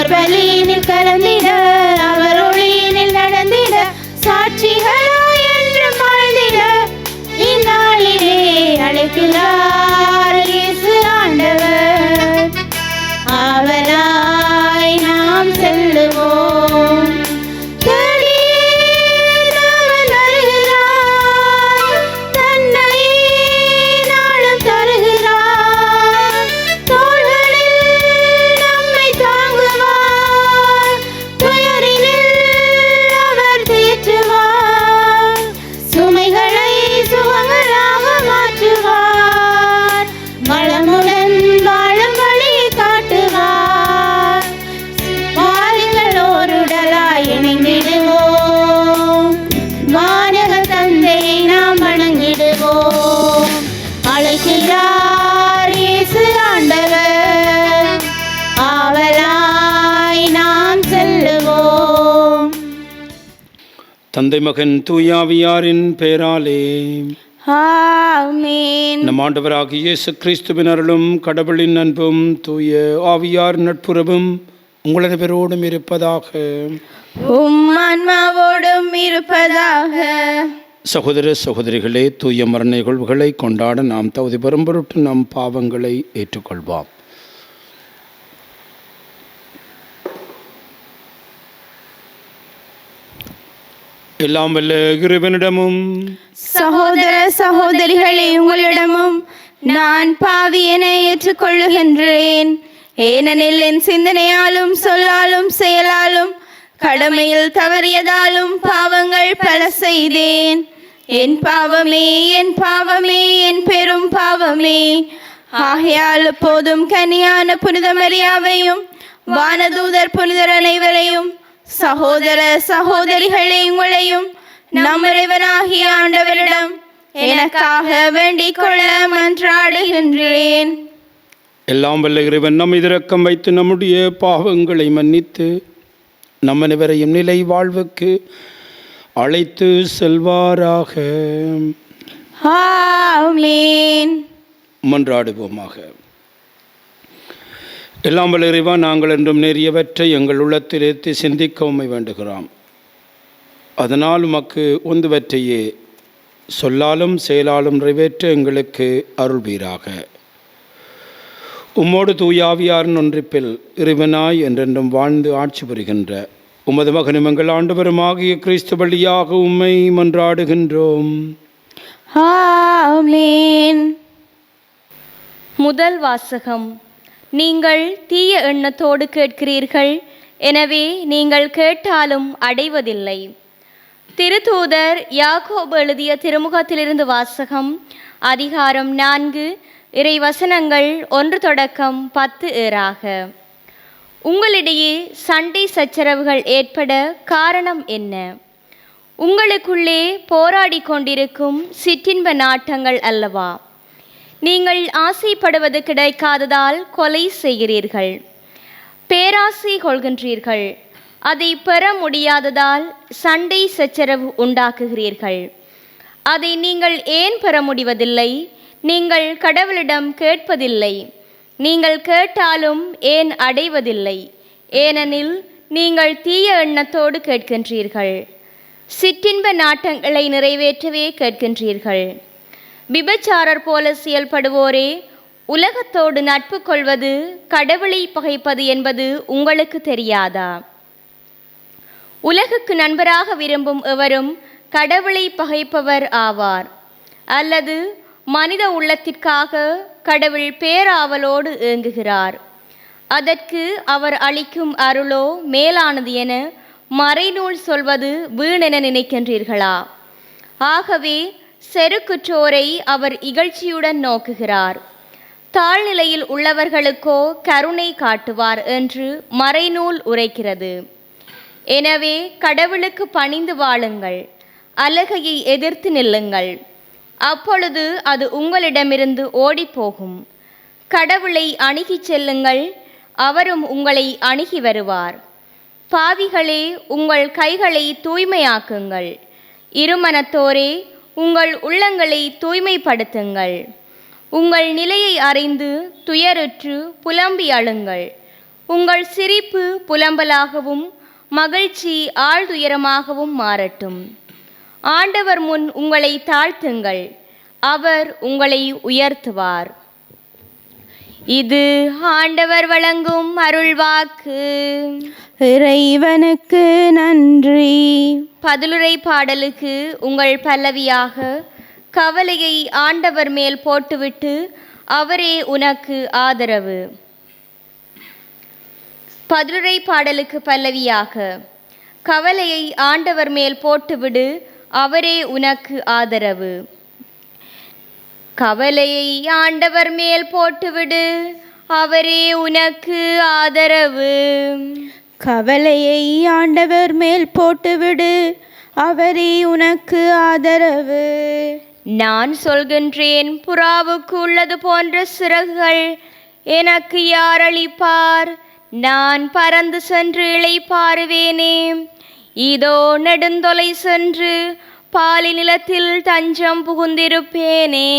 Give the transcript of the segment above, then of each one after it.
அவர் பலியினில் கலந்திட, அவர் ஒளியினில் நடந்திட, சாட்சிகளாய் என்றும் வாழ்ந்திட இந்நாளிலே அழைக்கிறார் இயேசு ஆண்டவர். ஆவலாய் நாம் செல்லுவோம், தந்தை மகன் தூயாவியாரின் பெயராலே ஆமென். நம் ஆண்டவராகிய இயேசு கிறிஸ்துவின் அருளும் கடவுளின் அன்பும் தூய ஆவியார் நட்புறவும் உங்களது பேரோடும் இருப்பதாக. ஆன்மாவோடும் இருப்பதாக. சகோதர சகோதரிகளே, தூய மரண நிகழ்வுகளை கொண்டாட நாம் தகுதி பெறும் பொருட்டு நம் பாவங்களை ஏற்றுக்கொள்வோம். எல்லாம் வல்ல இறைவனிடமும் சகோதர சகோதரிகளே, உங்களிடமும் நான் பாவியனை ஏற்றுக்கொள்ளுகின்றேன். ஏனெனில் என் சிந்தனையாலும் சொல்லாலும் செயலாலும் கடமையில் தவறியதாலும் பாவங்கள் பல செய்தேன். என் பாவமே, என் பாவமே, என் பெரும் பாவமே. ஆகையால் எப்போதும் கன்னியான புனித மரியாவையும் வானதூதர் புனிதர் அனைவரையும், சகோதர சகோதரிகளே உங்களையும் நம் இறைவனாகிய ஆண்டவரிடம் எனக்காக வேண்டிக் கொள்ள மன்றாடுகின்றேன். எல்லாம் வல்ல இறைவன் நம் இரக்கம் வைத்து நம்முடைய பாவங்களை மன்னித்து நம் அனைவரையும் நிலை வாழ்வுக்கு அழைத்து செல்வாராக. ஆமென். மன்றாடுவோமாக. எல்லாம் வல்ல இறைவா, நாங்கள் என்றும் நேரியவற்றை எங்கள் உள்ளத்தில் ஏற்றி சிந்திக்க உம்மை வேண்டுகிறோம். அதனால் உமக்கு ஒன்றுவற்றையே சொல்லாலும் செயலாலும் நிறைவேற்ற எங்களுக்கு அருள்வீராக. உம்மோடு தூயாவியாரின் ஒன்றிப்பில் இறைவனாய் என்றென்றும் வாழ்ந்து ஆட்சி புரிகின்ற உமது மகனும் எங்கள் ஆண்டவருமாகிய கிறிஸ்து வழியாக உம்மை மன்றாடுகின்றோம். ஆமென். முதல் வாசகம். நீங்கள் தீய எண்ணத்தோடு கேட்கிறீர்கள், எனவே நீங்கள் கேட்டாலும் அடைவதில்லை. திருத்தூதர் யாக்கோபு எழுதிய திருமுகத்திலிருந்து வாசகம். அதிகாரம் 4, இறை வசனங்கள் 1 தொடக்கம் 10 ஏறாக. உங்களிடையே சண்டை சச்சரவுகள் ஏற்பட காரணம் என்ன? உங்களுக்குள்ளே போராடி கொண்டிருக்கும் சிற்றின்ப நாட்டங்கள் அல்லவா? நீங்கள் ஆசைப்படுவது கிடைக்காததால் கொலை செய்கிறீர்கள். பேராசை கொள்கின்றீர்கள், அதை பெற முடியாததால் சண்டை சச்சரவு உண்டாக்குகிறீர்கள். அதை நீங்கள் ஏன் பெற முடிவதில்லை? நீங்கள் கடவுளிடம் கேட்பதில்லை. நீங்கள் கேட்டாலும் ஏன் அடைவதில்லை? ஏனெனில் நீங்கள் தீய எண்ணத்தோடு கேட்கின்றீர்கள், சிற்றின்ப நாட்டங்களை நிறைவேற்றவே கேட்கின்றீர்கள். விபச்சாரர் போல செயல்படுவோரே, உலகத்தோடு நட்பு கொள்வது கடவுளை பகைப்பது என்பது உங்களுக்கு தெரியாதா? உலகுக்கு நண்பராக விரும்பும் எவரும் கடவுளை பகைப்பவர் ஆவார். அல்லது மனித உள்ளத்திற்காக கடவுள் பேராவலோடு ஏங்குகிறார். அதற்கு அவர் அளிக்கும் அருளோ மேலானது என மறைநூல் சொல்வது வீணென நினைக்கின்றீர்களா? ஆகவே செருக்குற்றோரை அவர் இகழ்ச்சியுடன் நோக்குகிறார். தாழ்நிலையில் உள்ளவர்களுக்கோ கருணை காட்டுவார் என்று மறைநூல் உரைக்கிறது. எனவே கடவுளுக்கு பணிந்து வாழுங்கள், அலகையை எதிர்த்து நில்லுங்கள். அப்பொழுது அது உங்களிடமிருந்து ஓடிப்போகும். கடவுளை அணுகிச் செல்லுங்கள், அவரும் உங்களை அணுகி வருவார். பாவிகளே, உங்கள் கைகளை தூய்மையாக்குங்கள். இருமனத்தோரே, உங்கள் உள்ளங்களை தூய்மைப்படுத்துங்கள். உங்கள் நிலையை அறிந்து துயருற்று புலம்பி அழுங்கள். உங்கள் சிரிப்பு புலம்பலாகவும் மகிழ்ச்சி ஆழ்துயரமாகவும் மாறட்டும். ஆண்டவர் முன் உங்களை தாழ்த்துங்கள், அவர் உங்களை உயர்த்துவார். இது ஆண்டவர் வழங்கும் அருள்வாக்கு. இறைவனுக்கு நன்றி. பதிலுரை பாடலுக்கு உங்கள் பல்லவியாக, கவலையை ஆண்டவர் மேல் போட்டுவிட்டு அவரே உனக்கு ஆதரவு. பதிலுரை பாடலுக்கு பல்லவியாக, கவலையை ஆண்டவர் மேல் போட்டுவிடு அவரே உனக்கு ஆதரவு. கவலையை ஆண்டவர் மேல் போட்டுவிடு அவரே உனக்கு ஆதரவு. கவலையை ஆண்டவர் மேல் போட்டுவிடு அவரே உனக்கு ஆதரவு. நான் சொல்கின்றேன், புறாவுக்கு உள்ளது போன்ற சிறகுகள் எனக்கு யார் அளிப்பார்? நான் பறந்து சென்று இளைப்பாறுவேனே. இதோ நெடுந்தொலை சென்று பாலை நிலத்தில் தஞ்சம் புகுந்திருப்பேனே.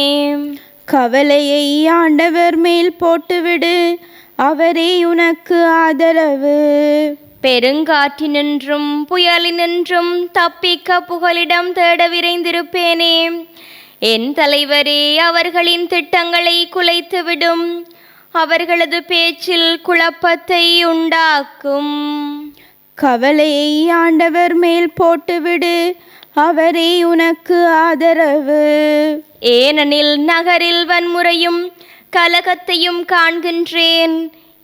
கவலையை ஆண்டவர் மேல் போட்டுவிடு அவரே உனக்கு ஆதரவு. பெருங்காற்றினின்றும் புயலினின்றும் தப்பிக்க புகலிடம் தேட விரைந்திருப்பேனே. என் தலைவரே, அவர்களின் திட்டங்களை குலைத்துவிடும், அவர்களது பேச்சில் குழப்பத்தை உண்டாக்கும். கவலையை ஆண்டவர் மேல் போட்டுவிடு அவரே உனக்கு ஆதரவு. ஏனெனில் நகரில் வன்முறையும் கலகத்தையும் காண்கின்றேன்.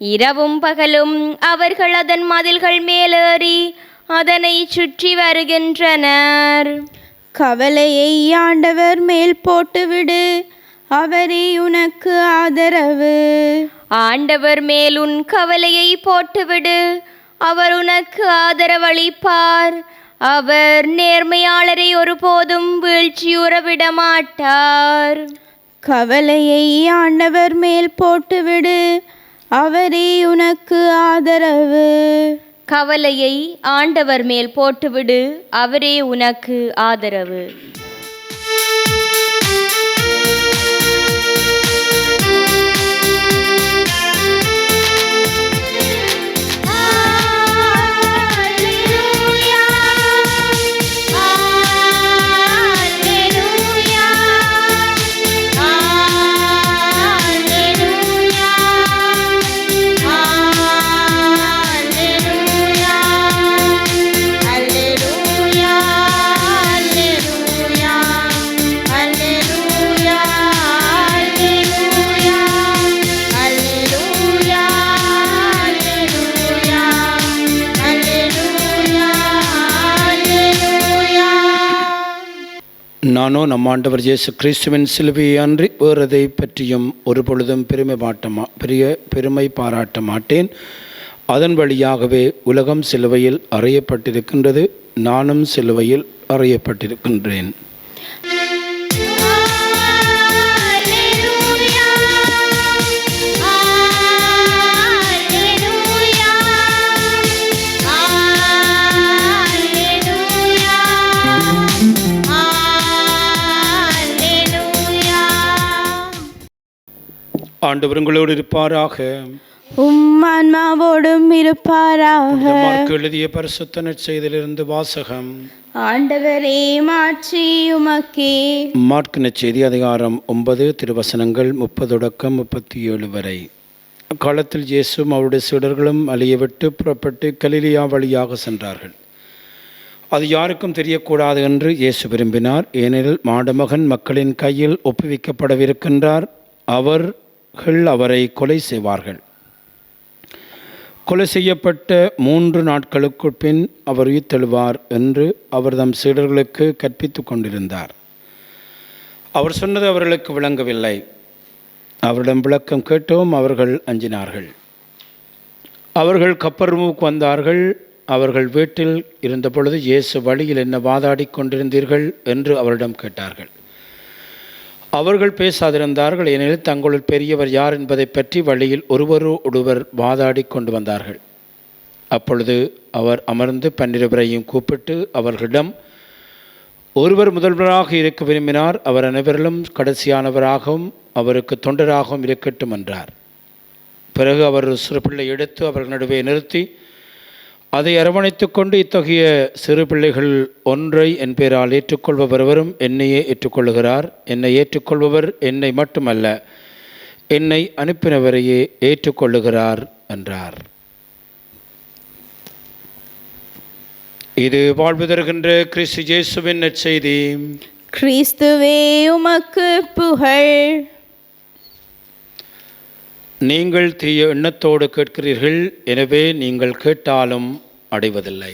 இரவும் பகலும் அவர்கள் அதன் மதில்கள் மேலேறி அதனை சுற்றி வருகின்றனர். கவலையை ஆண்டவர் மேல் போட்டுவிடு அவரே உனக்கு ஆதரவு. ஆண்டவர் மேல் உன் கவலையை போட்டுவிடு, அவர் உனக்கு ஆதரவளிப்பார். அவர் நேர்மையாளரை ஒருபோதும் வீழ்ச்சியுற விட மாட்டார். கவலையை ஆண்டவர் மேல் போட்டுவிடு அவரே உனக்கு ஆதரவு. கவலையை ஆண்டவர் மேல் போட்டுவிடு அவரே உனக்கு ஆதரவு. நானோ நம் ஆண்டவர் இயேசு கிறிஸ்துவின் சிலுவையை அன்றி வேறதை பற்றியும் ஒரு பொழுதும் பெருமை பாராட்ட மாட்டேன். அதன் வழியாகவே உலகம் சிலுவையில் அறையப்பட்டிருக்கின்றது, நானும் சிலுவையில் அறையப்பட்டிருக்கின்றேன். ஆண்டவர் உங்களோடு இருப்பாராக, உம் ஆன்மாவோடும் இருப்பாராக. மார்க்கு எழுதிய பரிசுத்த நற்செய்தியிலிருந்து வாசகம். ஆண்டவரே மாட்சி உமக்கே. மார்க்கு நற்செய்தி அதிகாரம் 9 திருவசனங்கள் 30 தொடக்கம் 37 வரை. அக்காலத்தில் இயேசுவும் அவருடைய சீடர்களும் மலையை விட்டு புறப்பட்டு கலிலியா வழியாக சென்றார்கள். அது யாருக்கும் தெரியக்கூடாது என்று இயேசு விரும்பினார். ஏனெனில் மாடமகன் மக்களின் கையில் ஒப்புவிக்கப்படவிருக்கின்றார். அவர்கள் அவரை கொலை செய்வார்கள். கொலை செய்யப்பட்ட 3 நாட்களுக்கு பின் அவர் உயிர்த்தெழுவார் என்று அவர் தம் சீடர்களுக்கு கற்பித்து கொண்டிருந்தார். அவர் சொன்னது அவர்களுக்கு விளங்கவில்லை. அவரிடம் விளக்கம் கேட்டோம். அவர்கள் அஞ்சினார்கள். அவர்கள் கப்பர்நகூமுக்கு வந்தார்கள். அவர்கள் வீட்டில் இருந்தபொழுது இயேசு வழியில் என்ன வாதாடி கொண்டிருந்தீர்கள் என்று அவரிடம் கேட்டார்கள். அவர்கள் பேசாதிருந்தார்கள். ஏனெனில் தங்களுள் பெரியவர் யார் என்பதை பற்றி வழியில் ஒருவரோடொருவர் வாதாடி கொண்டு வந்தார்கள். அப்பொழுது அவர் அமர்ந்து 12 கூப்பிட்டு அவர்களிடம், ஒருவர் முதல்வராக இருக்க விரும்பினார். அவர் அனைவரிலும் கடைசியானவராகவும் அவருக்கு தொண்டராகவும் இருக்கட்டும் என்றார். பிறகு அவர் சிறு பிள்ளை எடுத்து அவர்கள் நடுவே நிறுத்தி அதை அரவணைத்து கொண்டு, இத்தகைய சிறு பிள்ளைகள் ஒன்றை என் பேரால் ஏற்றுக்கொள்பவர் எவரும் என்னையே ஏற்றுக்கொள்கிறார். என்னை ஏற்றுக்கொள்பவர் என்னை மட்டுமல்ல, என்னை அனுப்பினவரையே ஏற்றுக்கொள்ளுகிறார் என்றார். இது வாழ்வு தருகின்ற கிறிஸ்து இயேசுவின் நற்செய்தி. கிறிஸ்துவே உமக்கு புகழ். நீங்கள் தீய எண்ணத்தோடு கேட்கிறீர்கள், எனவே நீங்கள் கேட்டாலும் அடைவதில்லை.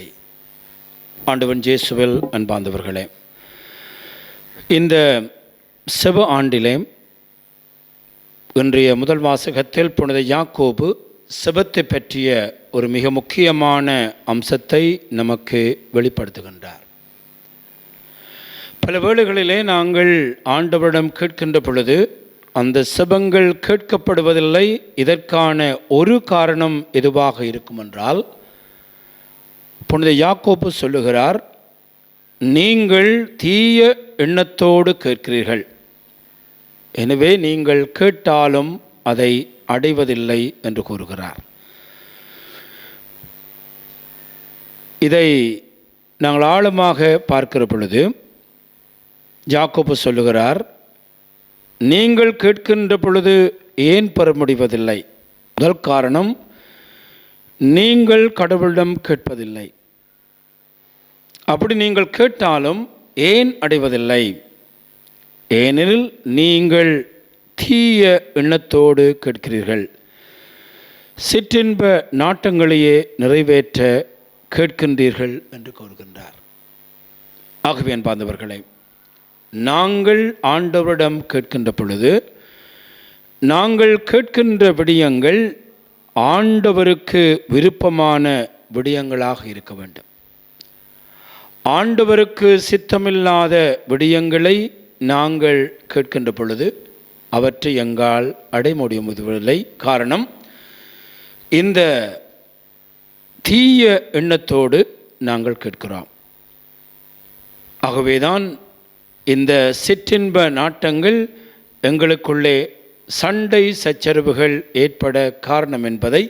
ஆண்டவன் இயேசுவில் அன்பார்ந்தவர்களே, இந்த செப ஆண்டிலே இன்றைய முதல் வாசகத்தில் புனித யாக்கோபு செபத்தை பற்றிய ஒரு மிக முக்கியமான அம்சத்தை நமக்கு வெளிப்படுத்துகின்றார். பல வேளைகளிலே நாங்கள் ஆண்டவரிடம் கேட்கின்ற பொழுது அந்த செபங்கள் கேட்கப்படுவதில்லை. இதற்கான ஒரு காரணம் எதுவாக இருக்குமென்றால், புனித யாக்கோபு சொல்லுகிறார், நீங்கள் தீய எண்ணத்தோடு கேட்கிறீர்கள், எனவே நீங்கள் கேட்டாலும் அதை அடைவதில்லை என்று கூறுகிறார். இதை நாங்கள் ஆழமாக பார்க்கிற பொழுது யாக்கோபு சொல்லுகிறார், நீங்கள் கேட்கின்ற பொழுது ஏன் பெற முடிவதில்லை? முதல் காரணம், நீங்கள் கடவுளிடம் கேட்பதில்லை. அப்படி நீங்கள் கேட்டாலும் ஏன் அடைவதில்லை? ஏனெனில் நீங்கள் தீய எண்ணத்தோடு கேட்கிறீர்கள், சிற்றின்ப நாட்டங்களையே நிறைவேற்ற கேட்கின்றீர்கள் என்று கூறுகின்றார். ஆகவே அன்பார்ந்தவர்களே, நாங்கள் ஆண்டவரிடம் கேட்கின்ற பொழுது நாங்கள் கேட்கின்ற விடயங்கள் ஆண்டவருக்கு விருப்பமான விடயங்களாக இருக்க வேண்டும். ஆண்டவருக்கு சித்தமில்லாத விடயங்களை நாங்கள் கேட்கின்ற பொழுது அவற்றை எங்கால் அடைய முடிவதில்லை. காரணம், இந்த தீய எண்ணத்தோடு நாங்கள் கேட்கிறோம். ஆகவேதான் இந்த சிற்றின்ப நாட்டங்கள் எங்களுக்குள்ளே சண்டை சச்சரவுகள் ஏற்பட காரணம் என்பதை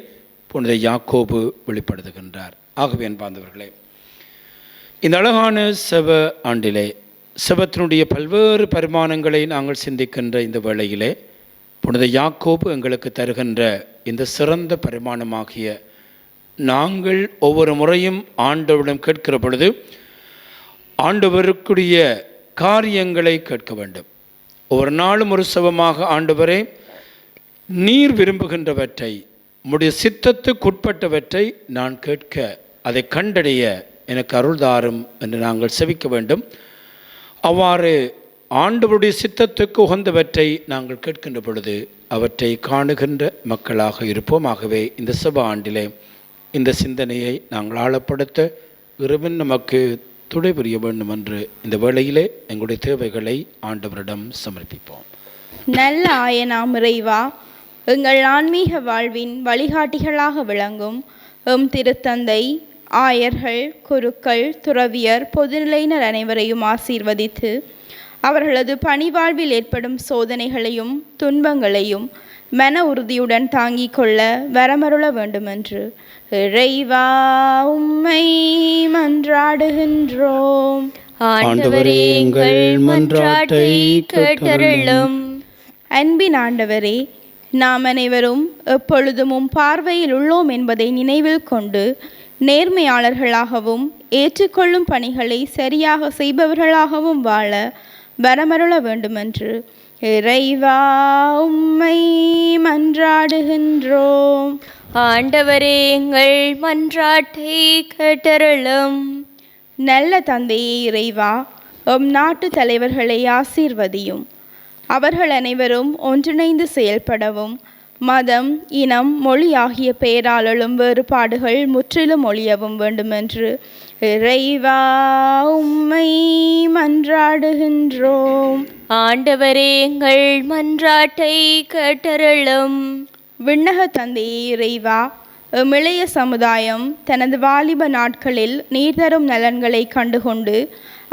புனித யாக்கோபு வெளிப்படுத்துகின்றார். ஆகவே அன்பார்ந்தவர்களே, இந்த அழகான செப ஆண்டிலே செபத்தினுடைய பல்வேறு பரிமாணங்களை நாங்கள் சிந்திக்கின்ற இந்த வேளையிலே புனித யாக்கோபு எங்களுக்கு தருகின்ற இந்த சிறந்த பரிமாணமாகிய நாங்கள் ஒவ்வொரு முறையும் ஆண்டவரிடம் கேட்கிற பொழுது ஆண்டவருக்குரிய காரியங்களை கேட்க வேண்டும். ஒவ்வொரு நாளும் ஒரு செபமாக, ஆண்டவரே, நீர் விரும்புகின்றவற்றை, உம்முடைய சித்தத்துக்குட்பட்டவற்றை நான் கேட்க, அதை கண்டடைய எனக்கு அருள்தாரும் என்று நாங்கள் செபிக்க வேண்டும். அவ்வாறு ஆண்டவருடைய சித்தத்துக்கு உகந்தவற்றை நாங்கள் கேட்கின்ற பொழுது அவற்றை காணுகின்ற மக்களாக இருப்போம். ஆகவே இந்த செப ஆண்டிலே இந்த சிந்தனையை நாங்கள் ஆழப்படுத்த இறைவன் நமக்கு துணை புரிய வேண்டும் என்று இந்த வேளையிலே எங்களுடைய தேவைகளை ஆண்டவரிடம் சமர்ப்பிப்போம். நல்ல ஆயனாம் இறைவா, எங்கள் ஆன்மீக வாழ்வின் வழிகாட்டிகளாக விளங்கும் எம் திருத்தந்தை, ஆயர்கள், குருக்கள், துறவியர், பொதுநிலையினர் அனைவரையும் ஆசீர்வதித்து அவர்களது பணிவாழ்வில் ஏற்படும் சோதனைகளையும் துன்பங்களையும் மன உறுதியுடன் தாங்கிக் கொள்ள வரமருள வேண்டுமென்று இறைவா உம்மை மன்றாடுகின்றோம். ஆண்டவரே, எங்கள் மன்றாட்டை கேட்டருளும். அன்பின் ஆண்டவரே, நாம் அனைவரும் எப்பொழுதும் பார்வையில் உள்ளோம் என்பதை நினைவில் கொண்டு நேர்மையாளர்களாகவும் ஏற்றுக்கொள்ளும் பணிகளை சரியாக செய்பவர்களாகவும் வாழ வரமருள வேண்டுமென்று இறைவா உம்மை மன்றாடுகின்றோம். ஆண்டவரே, எங்கள் மன்றாட்டை கேட்டருளும். நல்ல தந்தையே இறைவா, எம் நாட்டு தலைவர்களை ஆசீர்வதியும். அவர்கள் அனைவரும் ஒன்றிணைந்து செயல்படவும், மதம், இனம், மொழி ஆகிய பெயராலும் வேறுபாடுகள் முற்றிலும் ஒழியவும் வேண்டுமென்று இறைவா உம்மை மன்றாடுகின்றோம். ஆண்டவரே, எங்கள் மன்றாட்டை கேட்டருளும். விண்ணக தந்தையே இறைவா, எமிளைய சமுதாயம் தனது வாலிப நாட்களில் நீர் தரும் நலன்களை கண்டுகொண்டு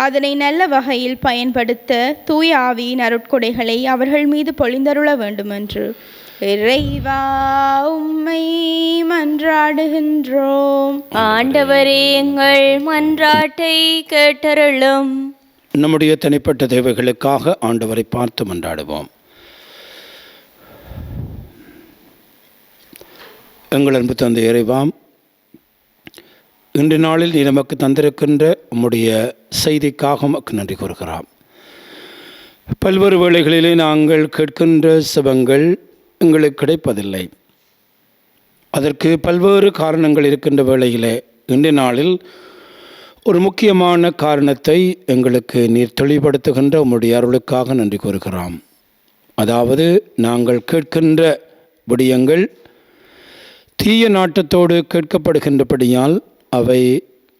அதனை நல்ல வகையில் பயன்படுத்த தூய ஆவியின் அருட்கொடைகளை அவர்கள் மீது பொழிந்தருள வேண்டுமென்று இறைவா உம்மை மன்றாடுகின்றோம். ஆண்டவரே எங்கள் மன்றாட்டை கேட்டருளும். நம்முடைய தனிப்பட்ட தேவைகளுக்காக ஆண்டவரை பார்த்து மன்றாடுவோம். எங்கள் அன்பு தந்தை இறைவாம், இன்று நாளில் நீ நமக்கு தந்திருக்கின்ற உம்முடைய செய்திக்காக உமக்கு நன்றி கூறுகிறோம். பல்வேறு வேளைகளிலே நாங்கள் கேட்கின்ற செபங்கள் எங்களுக்கு கிடைப்பதில்லை. அதற்கு பல்வேறு காரணங்கள் இருக்கின்ற வேளையிலே இன்றைய நாளில் ஒரு முக்கியமான காரணத்தை எங்களுக்கு நீர் தெளிவுபடுத்துகின்ற உம்முடைய அருளுக்காக நன்றி கூறுகிறோம். அதாவது நாங்கள் கேட்கின்ற விடயங்கள் தீய நாட்டத்தோடு கேட்கப்படுகின்றபடியால் அவை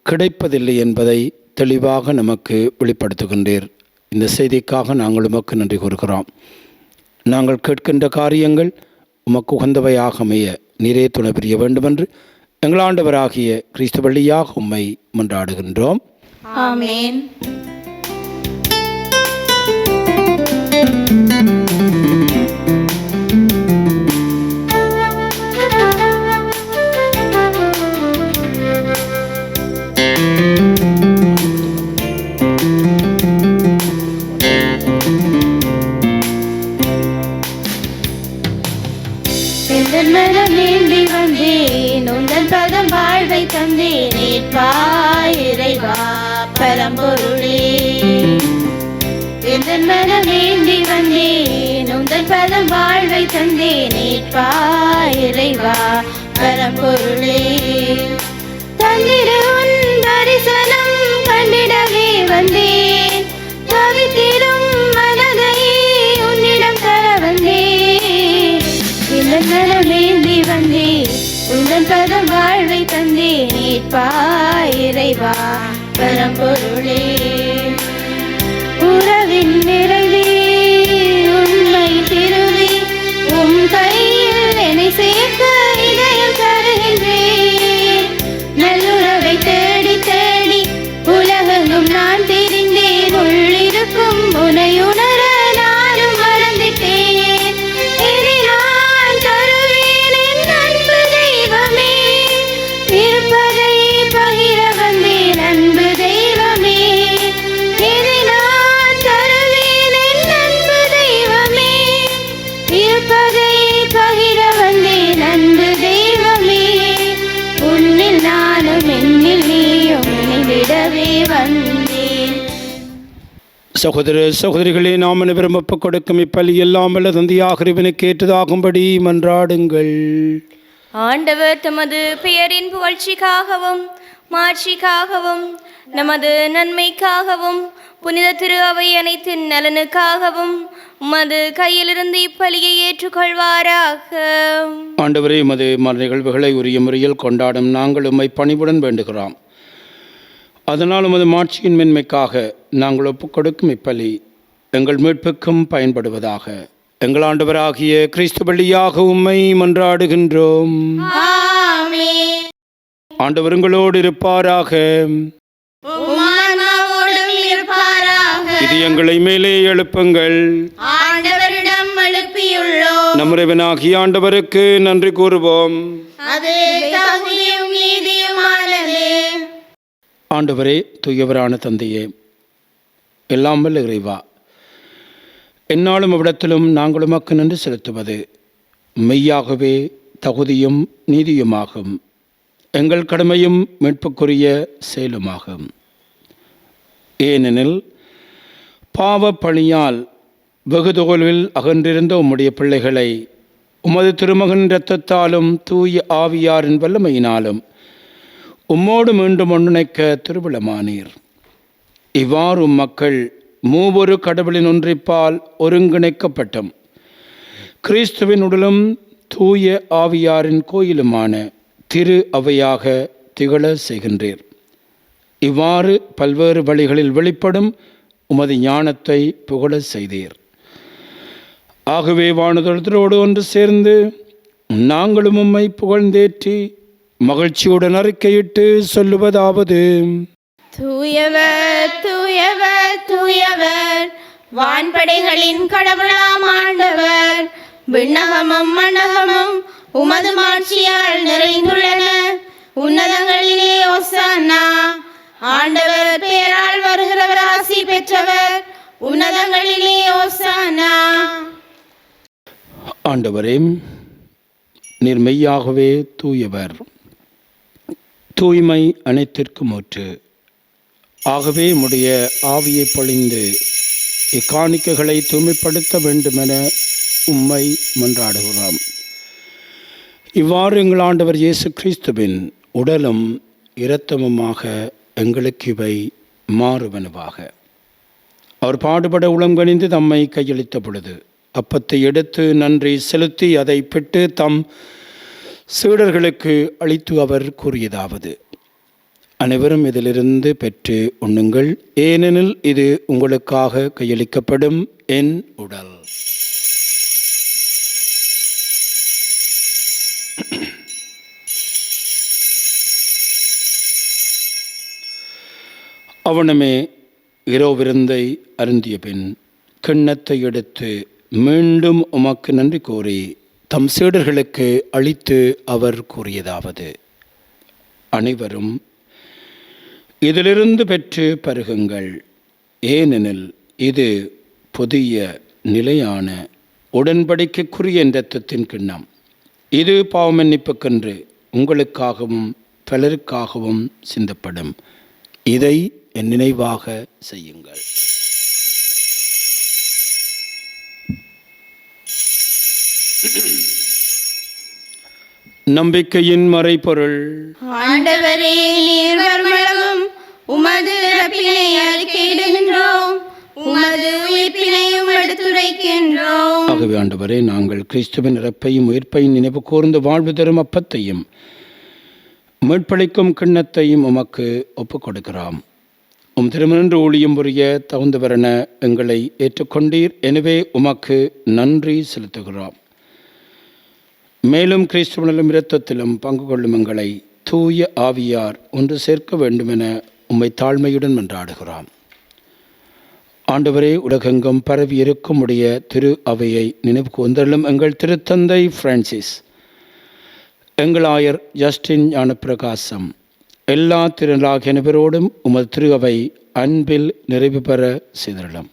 கிடைப்பதில்லை என்பதை தெளிவாக நமக்கு வெளிப்படுத்துகின்றீர். இந்த செய்திக்காக நாங்கள் உமக்கு நன்றி கூறுகிறோம். நாங்கள் கேட்கின்ற காரியங்கள் உமக்கு உகந்தவையாக அமைய நீரே துணை புரிய வேண்டுமென்று எங்கள் ஆண்டவராகிய கிறிஸ்து வழியாக உம்மை மன்றாடுகின்றோம். ஆமென். வேண்டி வந்தேன் உந்தன் பதம் வாழ்வை தந்தேன் ஏற்பாய் இறைவா பரம்பொருளே. எந்தன் மனம் வேண்டி வந்தேன் உந்தன் பதம் வாழ்வை தந்தேன் ஏற்பாய் இறைவா பரம்பொருளே. தந்திட உன் தரிசனம் கண்டிடவே வந்தேன், தவித்திடும் மனதை உன்னிடம் தர வந்தேன். வேண்டி வந்தேன் உந்தன் பதம் வாழ்வை தந்தேன் ஏற்பாய் இறைவா பரம்பொருளே. உறவின் நிறைவே உண்மை திருவே உம் கையில் என்னை சேர்க்க இதயம் தருகின்றேன். நல்லுறவை தேடி தேடி உலகெங்கும் நான் தெரிந்தேன், உள்ளிருக்கும் உனை உணர நானும் மறந்துட்டேன். இனி நான் தருவேன் என் அன்பு தெய்வமே, இருப்பதை பகிர வந்தேன் அன்பு தெய்வமே. இனி நான் தருவேன் என் அன்பு தெய்வமே, இருப்பதை பகிர வந்தேன் அன்பு தெய்வமே. உன்னில் நானும் என்னில் நீயும் இணைந்திடவே வந்தேன். சகோதர சகோதரிகளே, நாம் அனைவரும் ஒப்புக் கொடுக்கும் இப்பலி எல்லாமல்ல தந்தையாக இறைவனுக்கு ஏற்றதாகும்படி மன்றாடுங்கள். ஆண்டவர் தமது பெயரின் புகழ்ச்சிக்காகவும் மாட்சிக்காகவும் நமது நன்மைக்காகவும் புனித திரு அவை அனைத்தின் நலனுக்காகவும் உமது கையிலிருந்து இப்பலியை ஏற்றுக்கொள்வாராக. ஆண்டவரே, உமது நிகழ்வுகளை உரிய முறையில் கொண்டாடும் நாங்கள் உம்மை பணிவுடன் வேண்டுகிறோம். அதனால் உமது மாட்சியின் மென்மைக்காக நாங்கள் ஒப்புக் கொடுக்கும் இப்பலி எங்கள் மீட்புக்கும் பயன்படுவதாக. எங்கள் ஆண்டவராகிய கிறிஸ்து வழியாக உம்மை மன்றாடுகின்றோம். ஆமென். ஆண்டவர் உங்களோடு இருப்பாராக. உம் ஆன்மாவோடும் இருப்பாராக. இது எங்களை மேலே எழுப்புங்கள். ஆண்டவரிடம் எழுப்பியுள்ளோம், நம் இறைவனாகிய ஆண்டவருக்கு நன்றி கூறுவோம். அது தகுதியும் நீதியுமானது. ஆண்டவரே, தூயவரான தந்தையே, எல்லாம் வல்ல இறைவா, எந்நாளும் இவ்விடத்திலும் நாங்கள் உமக்கு நன்றி செலுத்துவது மெய்யாகவே தகுதியும் நீதியுமாகும், எங்கள் கடமையும் மீட்புக்குரிய செயலுமாகும். ஏனெனில் பாவ பணியால் வெகு தொலைவில் அகன்றிருந்த உம்முடைய பிள்ளைகளை உமது திருமகன் இரத்தத்தாலும் தூய ஆவியாரின் வல்லமையினாலும் உம்மோடு மீண்டும் ஒன்றிணைக்க திருவிழமானீர். இவ்வாறு மக்கள் மூவொரு கடவுளின் ஒன்றிப்பால் ஒருங்கிணைக்கப்பட்டும் கிறிஸ்துவின் உடலும் தூய ஆவியாரின் கோயிலுமான திரு அவையாக திகழ செய்கின்றீர். இவ்வாறு பல்வேறு வழிகளில் வெளிப்படும் உமது ஞானத்தை புகழ செய்தீர். ஆகவே வானுதலத்தோடு ஒன்று சேர்ந்து நாங்களும் உம்மை புகழ்ந்தேற்றி மகிழ்ச்சியுடன் அறிக்கையிட்டு சொல்லுவதாவது: தூயவர் தூயவர் தூயவர், வான்படைகளின் கடவுளாம் ஆண்டவர், விண்ணகமும் மண்டகமும் உமது மாட்சியால் நிறைந்துள்ளன. உன்னதங்களிலே ஓசானா. ஆண்டவர் பெயரால் வருகிறவர் ஆசி பெற்றவர். உன்னதங்களிலே ஓசானா. ஆண்டவரே, நீர் மெய்யாகவே தூயவர், தூய்மை அனைத்திற்கும் ஊற்று. ஆகவே உம்முடைய ஆவியை பொழிந்து இக்காணிக்கைகளை தூய்மைப்படுத்த வேண்டுமென உம்மை மன்றாடுகிறோம். இவ்வாறு எங்கள் ஆண்டவர் இயேசு கிறிஸ்துவின் உடலும் இரத்தமுமாக எங்களுக்கு இவை மாறுவனவாக. அவர் பாடுபட உளங்கணிந்து தம்மை கையளித்த பொழுது அப்பத்தை எடுத்து நன்றி செலுத்தி அதை பெற்று தம் சீடர்களுக்கு அளித்து அவர் கூறியதாவது: அனைவரும் இதிலிருந்து பெற்று உண்ணுங்கள், ஏனெனில் இது உங்களுக்காக கையளிக்கப்படும் என் உடல். அவனுமே இரவிருந்தை அருந்திய பின் கிண்ணத்தை எடுத்து மீண்டும் உமக்கு நன்றி கூறி தம் சீடர்களுக்கு அளித்து அவர் கூறியதாவது: அனைவரும் இதிலிருந்து பெற்று பருகுங்கள், ஏனெனில் இது புதிய நிலையான உடன்படிக்கைக்குரிய இரத்தத்தின் கிண்ணம். இது பாவமன்னிப்புக்கென்று உங்களுக்காகவும் பலருக்காகவும் சிந்தப்படும். இதை என் நினைவாக செய்யுங்கள். நம்பிக்கையின் மறைபொருள். ஆண்டவரே, நீர் வருமளவும் உமது இறப்பினை அறிக்கையிடுகின்றோம், உமது உயிர்ப்பினையும் எடுத்துரைக்கின்றோம். ஆகவே ஆண்டவரே, நாங்கள் கிறிஸ்துவின் இறப்பையும் உயிர்ப்பையும் நினைவு கூர்ந்து வாழ்வு தரும் அப்பத்தையும் மீட்பளிக்கும் கிண்ணத்தையும் உமக்கு ஒப்புக் கொடுக்கிறோம். உம் திருமணன்று ஊழியம் புரிய தகுந்தவரென எங்களை ஏற்றுக்கொண்டீர். எனவே உமக்கு நன்றி செலுத்துகிறோம். மேலும் கிறிஸ்துவனிலும் இரத்தத்திலும் பங்கு கொள்ளும் எங்களை தூய ஆவியார் ஒன்று சேர்க்க வேண்டுமென உம்மை தாழ்மையுடன் மன்றாடுகிறோம். ஆண்டவரே, உலகெங்கும் பரவி இருக்கும் உடைய திரு அவையை நினைவு கூர்ந்தருளும். எங்கள் திருத்தந்தை பிரான்சிஸ், எங்கள் ஆயர் ஜஸ்டின் ஞானப்பிரகாசம், எல்லா திருநாளாகிய அனைவரோடும் உமது திரு அவை அன்பில் நிறைவு பெற செய்தருளும்.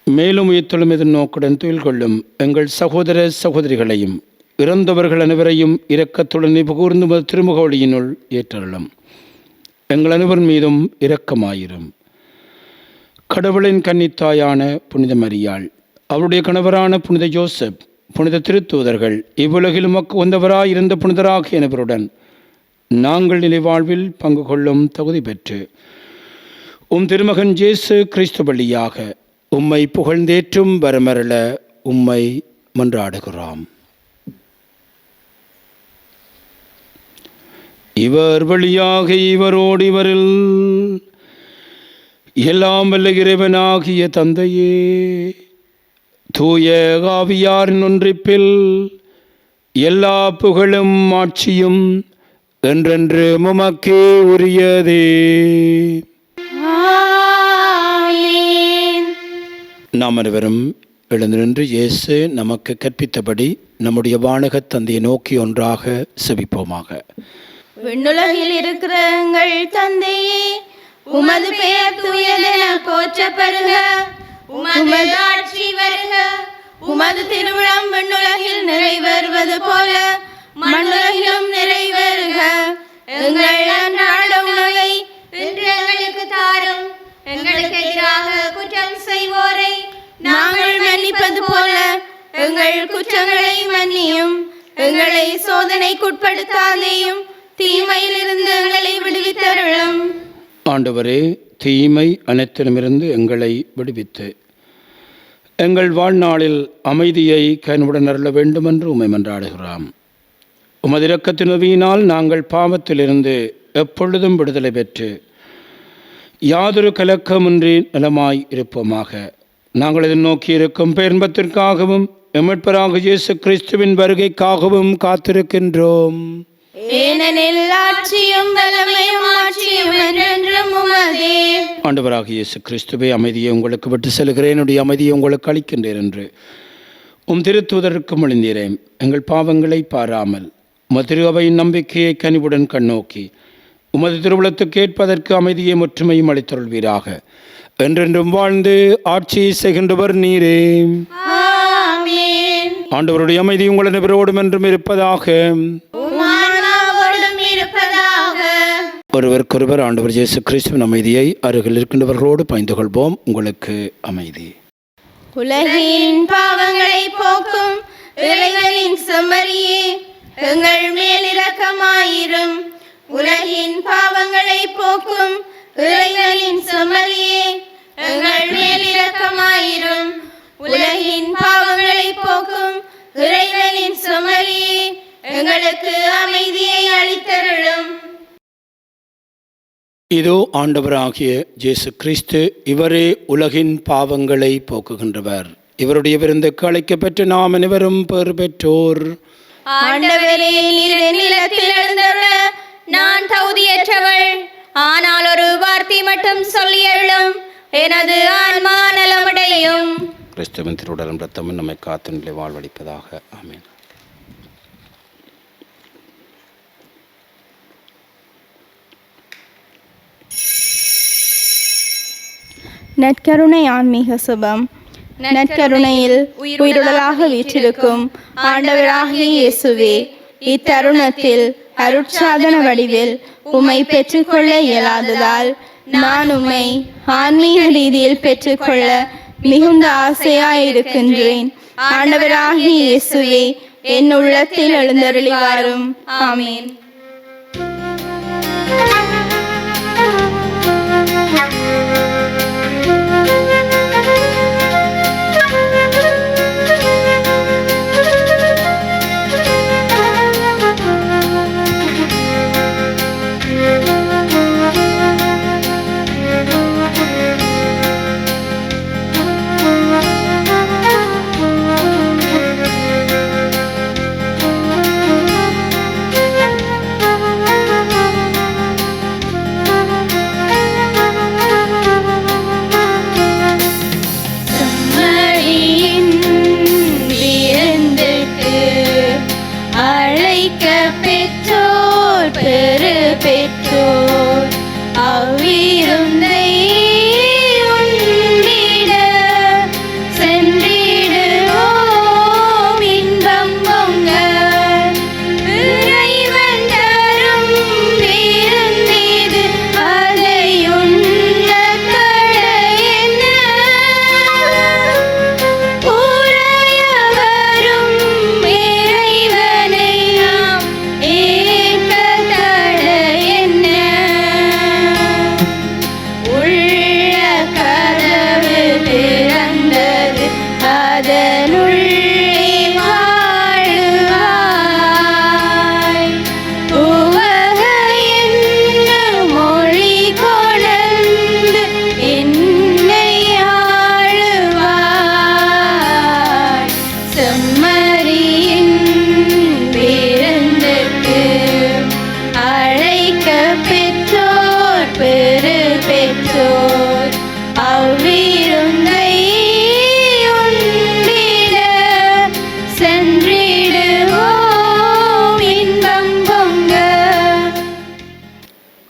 மேலும் உயிர்த்தெழும் எதிர்நோக்குடன் துயில் கொள்ளும் எங்கள் சகோதர சகோதரிகளையும் இறந்தவர்கள் அனைவரையும் இரக்கத்துடன் நினைவு கூர்ந்து உமது திருமுகவழியினுள் ஏற்றருளும். எங்கள் அனைவர் மீதும் இரக்கமாயிரும். கடவுளின் கன்னித்தாயான புனித மரியாள், அவருடைய கணவரான புனித ஜோசப், புனித திருத்தூதர்கள், இவ்வுலகில் உமக்கு வந்தவராய் இருந்த புனிதராகிய அனைவருடன் நாங்கள் நிலைவாழ்வில் பங்கு கொள்ளும் தகுதி பெற்று உம் திருமகன் இயேசு கிறிஸ்து வழியாக உம்மை புகழ்ந்தேற்றும் வரமருள உம்மை மன்றாடுகிறோம். இவர் வழியாக இவரோடு இவரில் எல்லாம் வல்ல இறைவனாகிய தந்தையே, தூய ஆவியாரின் ஒன்றிப்பில் எல்லா புகழும் ஆட்சியும் என்றென்று உமக்கே உரியதே. ஆமென். நாம் அனைவரும் எழுந்து நின்று இயேசு நமக்கு கற்பித்தபடி நம்முடைய வானகத் தந்தையை நோக்கி ஒன்றாக செபிப்போமாக. விண்ணுலகில் இருக்கிற எங்கள் தந்தையே, உமது பெயர் தூயதென போற்றப்படுக, உமது ஆட்சி வருக, உமது திருவிழம் விண்ணுலகில் நிறைவேறுவது போல மண்ணுலகிலும் நிறைவேறுக. எங்கள் அன்றாட உணவை இன்று எங்களுக்கு தாரும். எங்களுக்கு எதிராக குற்றம் செய்வோரை நாங்கள் மன்னிப்பது போல எங்கள் குற்றங்களை மன்னியும். எங்களை சோதனைக்குட்படுத்தாதேயும், தீமையிலிருந்து எங்களை விடுவித்தருளும். ஆண்டவரே, தீமை அனைத்திலுமிருந்து எங்களை விடுவித்து எங்கள் வாழ்நாளில் அமைதியை கனிவுடன் அருள வேண்டுமென்று உம்மை மன்றாடுகிறோம். உமது இரக்கத்தின் உதவியினால் நாங்கள் பாவத்திலிருந்து எப்பொழுதும் விடுதலை பெற்று யாதொரு கலக்கமின்றி நலமாய் இருப்போமாக. நாங்கள் இதை நோக்கி இருக்கும் பேரின்பத்திற்காகவும் எம்மட்பராக இயேசு கிறிஸ்துவின் வருகைக்காகவும் காத்திருக்கின்றோம். ஏனெனில் ஆட்சியும் வல்லமையும் ஆட்சியும் என்றென்றும் உமதே. ஆண்டவராக இயேசு கிறிஸ்துவே, அமைதியை உங்களுக்கு விட்டு செல்கிறேன், என்னுடைய அமைதியை உங்களுக்கு அளிக்கின்றேன் என்று திருத்தூதருக்கு மொழிந்தீரேன். எங்கள் பாவங்களை பாராமல் உமது திரு அவையின் நம்பிக்கையை கனிவுடன் கண்ணோக்கி உமது திருவுளத்துக்கு ஏற்பதற்கு அமைதியை முற்றுமையும் அளித்தருள்வீராக. என்றென்றும் வாழ்ந்து ஆட்சி செய்கின்றவர் நீரே. ஆமென். ஆண்டவருடைய அமைதி உங்கள் அனைவரோடும் என்றும் இருப்பதாக. உம்மானாவோடும் இருப்பதாக. ஒருவருக்கொருவர் ஆண்டவர் இயேசு கிறிஸ்துவின் அமைதியை அருகில் இருக்கின்றவர்களோடு பகிர்ந்து கொள்வோம். உங்களுக்கு அமைதி. உலகின் பாவங்களை போக்கும் இறைவனின் செம்மறியே, எங்கள் மேல் இரக்கமாயிரும். உலகின் பாவங்களை போக்கும் இறைவனின் செம்மறியே, எங்கள் மேல் இரக்கமாயிரும். உலகின் பாவங்களை போக்கும் இறைவனின் செம்மறியே, எங்களுக்கு அமைதியை அளித்தருளும். இதோ ஆண்டவராகிய இயேசு கிறிஸ்து, இவரே உலகின் பாவங்களை போக்குகின்றவர். இவருடைய விருந்துக்கு அழைக்கப்பட்டு நாம் அனைவரும் பெறு பெற்றோர். ஆண்டவரே, நீர் நிலத்தில் எழுந்தருள நான் தகுதியற்றவள். ஆனால் ஒரு வார்த்தை மட்டும் சொல்லியருளும், எனது ஆன்மா நலமடையும். கிறிஸ்துவின் திருவுடலும் இரத்தமும் நம்மை காத்து நிலை வாழ்வளிப்பதாக. ஆமென். நற்கருணை ஆன்மீக சுபம். நற்கருணையில் உயிருடலாக வீற்றிருக்கும் ஆண்டவராகிய இயேசுவே, இத்தருணத்தில் அருட்சாதன வடிவில் உம்மை பெற்றுக்கொள்ள இயலாததால் நான் உம்மை ஆன்மீக ரீதியில் பெற்றுக்கொள்ள மிகுந்த ஆசையாயிருக்கின்றேன். ஆண்டவராகிய இயேசுவே, என் உள்ளத்தில் எழுந்தருளி வாரும். ஆமென்.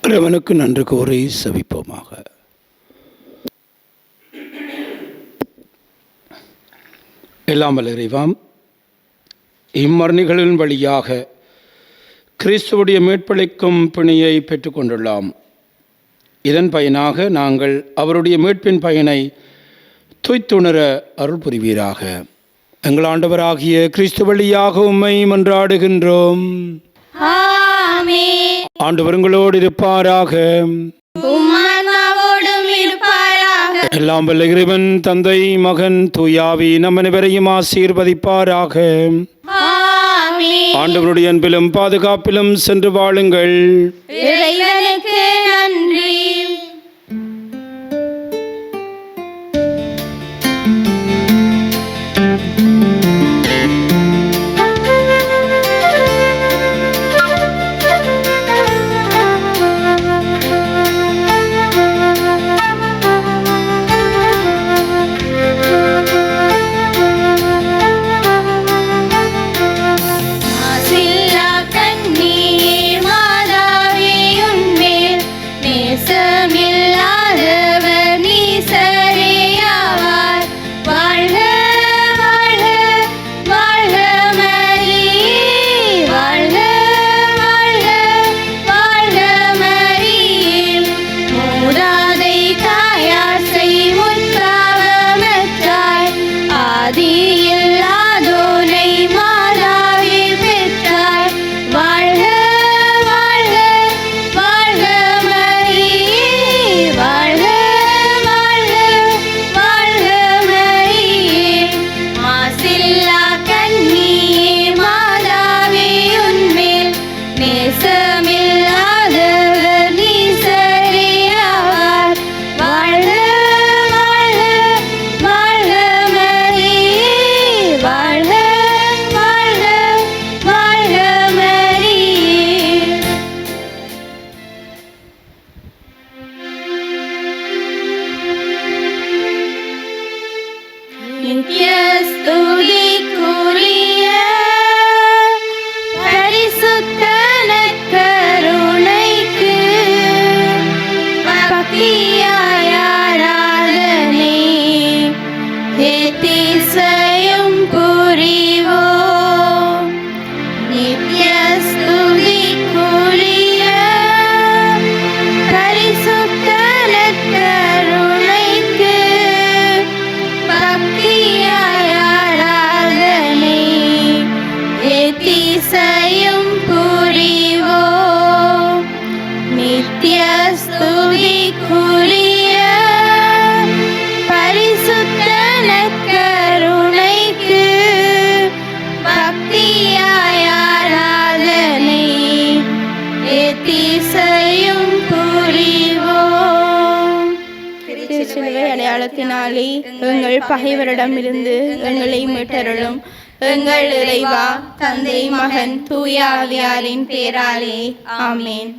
இறைவனுக்கு நன்றி கூறி செபிப்போமாக. எல்லாம் வல்ல இறைவாம், இம்மரணிகளின் வழியாக கிறிஸ்துவுடைய மீட்பளிக்கும் பிணியை பெற்றுக்கொண்டுள்ளோம். இதன் பயனாக நாங்கள் அவருடைய மீட்பின் பயனை துய்த்துணர அருள் புரிவீராக. எங்கள் ஆண்டவராகிய கிறிஸ்து வழியாக உம்மை மன்றாடுகின்றோம். ஆமென். ஆண்டவர் உங்களோடு இருப்பாராக. உம்மானாவோடும் இருப்பாராக. எல்லாம் வல்ல இறைவன் தந்தை, மகன், தூயாவி நம் அனைவரையும் ஆசீர்வதிப்பாராக. ஆமென். ஆண்டவருடைய அன்பிலும் பாதுகாப்பிலும் சென்று வாழுங்கள். இறைவனுக்கு நன்றி. இரக்கத்தினாலே எங்கள் பகைவரிடமிருந்து எங்களை மீட்டருளும். எங்கள் இறைவா, தந்தை, மகன், தூய ஆவியாரின் பேராலே ஆமேன்.